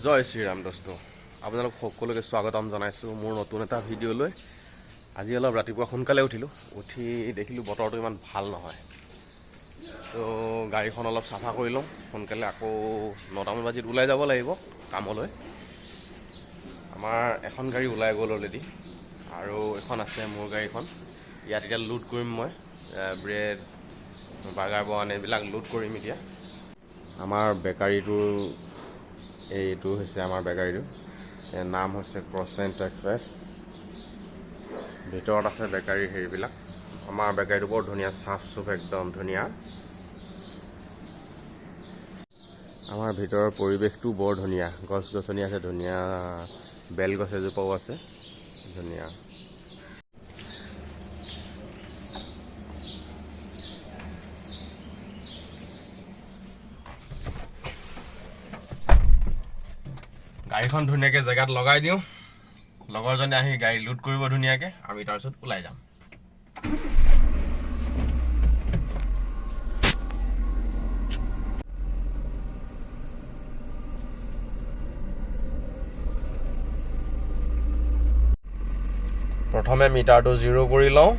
জয় শ্ৰীৰাম দোস্ত, আপোনালোক সকলোকে স্বাগতম জনাইছোঁ মোৰ নতুন এটা ভিডিঅ'লৈ। আজি অলপ ৰাতিপুৱা সোনকালে উঠি দেখিলোঁ বতৰটো ইমান ভাল নহয়, তো গাড়ীখন অলপ চাফা কৰি লওঁ সোনকালে। আকৌ 9টামান বাজিত ওলাই যাব লাগিব কামলৈ। আমাৰ এখন গাড়ী ওলাই গ'ল অলৰেডি, আৰু এখন আছে মোৰ গাড়ীখন। ইয়াত এতিয়া লোড কৰিম মই ব্ৰেড, বাৰ্গাৰ বন এইবিলাক লোড কৰিম এতিয়া। আমাৰ বেকাৰীটোৰ এইটো হৈছে আমাৰ বেকাৰীটো, নাম হৈছে ক্ৰচেণ্ট এক্সপ্ৰেছ। ভিতৰত আছে বেকাৰীৰ হেৰিবিলাক। আমাৰ বেকাৰীটো বৰ ধুনীয়া, চাফ চুফ একদম ধুনীয়া। আমাৰ ভিতৰৰ পৰিৱেশটো বৰ ধুনীয়া, গছ গছনি আছে ধুনীয়া, বেলগছ এজোপাও আছে ধুনীয়া। গাড়ীখন ধুনীয়াকৈ জেগাত লগাই দিওঁ, লগৰজনে আহি গাড়ী লোড কৰিব ধুনীয়াকৈ, আমি তাৰপিছত ওলাই যাম। প্ৰথমে মিটাৰটো 0 কৰি লওঁ।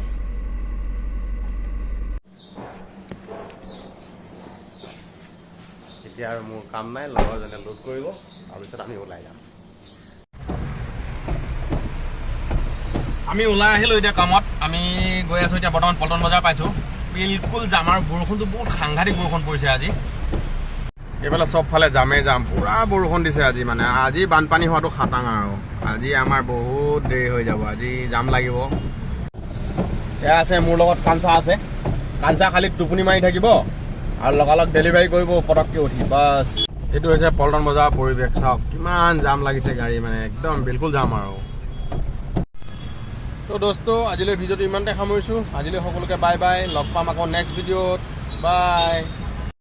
এতিয়া আৰু মোৰ কাম নাই, লগৰজনে লোড কৰিব, তাৰপিছত আমি ওলাই যাম। আমি ওলাই আহিলোঁ এতিয়া কামত। আমি গৈ আছোঁ এতিয়া বৰ্তমান পল্টন বজাৰ পাইছোঁ। বিলকুল জাম, আৰু বৰষুণটো বহুত সাংঘাতিক বৰষুণ পৰিছে আজি। এইফালে চবফালে জামেই জাম, পুৰা বৰষুণ দিছে আজি। মানে আজি বানপানী হোৱাটো খাটাং, আৰু আজি আমাৰ বহুত দেৰি হৈ যাব, আজি জাম লাগিব। এয়া আছে মোৰ লগত কাঞ্চা আছে। কাঞ্চা খালি টোপনি মাৰি থাকিব আৰু লগালগ ডেলিভাৰী কৰিব পটককৈ উঠি, বাছ। এইটো হৈছে পল্টন বজাৰৰ পৰিৱেশ। চাওক কিমান জাম লাগিছে গাড়ী, মানে একদম বিলকুল জাম আৰু। তো দোস্ত, আজিলৈ ভিডিঅ'টো ইমানতে সামৰিছোঁ। আজিলৈ সকলোকে বাই বাই, লগ পাম আকৌ নেক্সট ভিডিঅ'ত, বাই।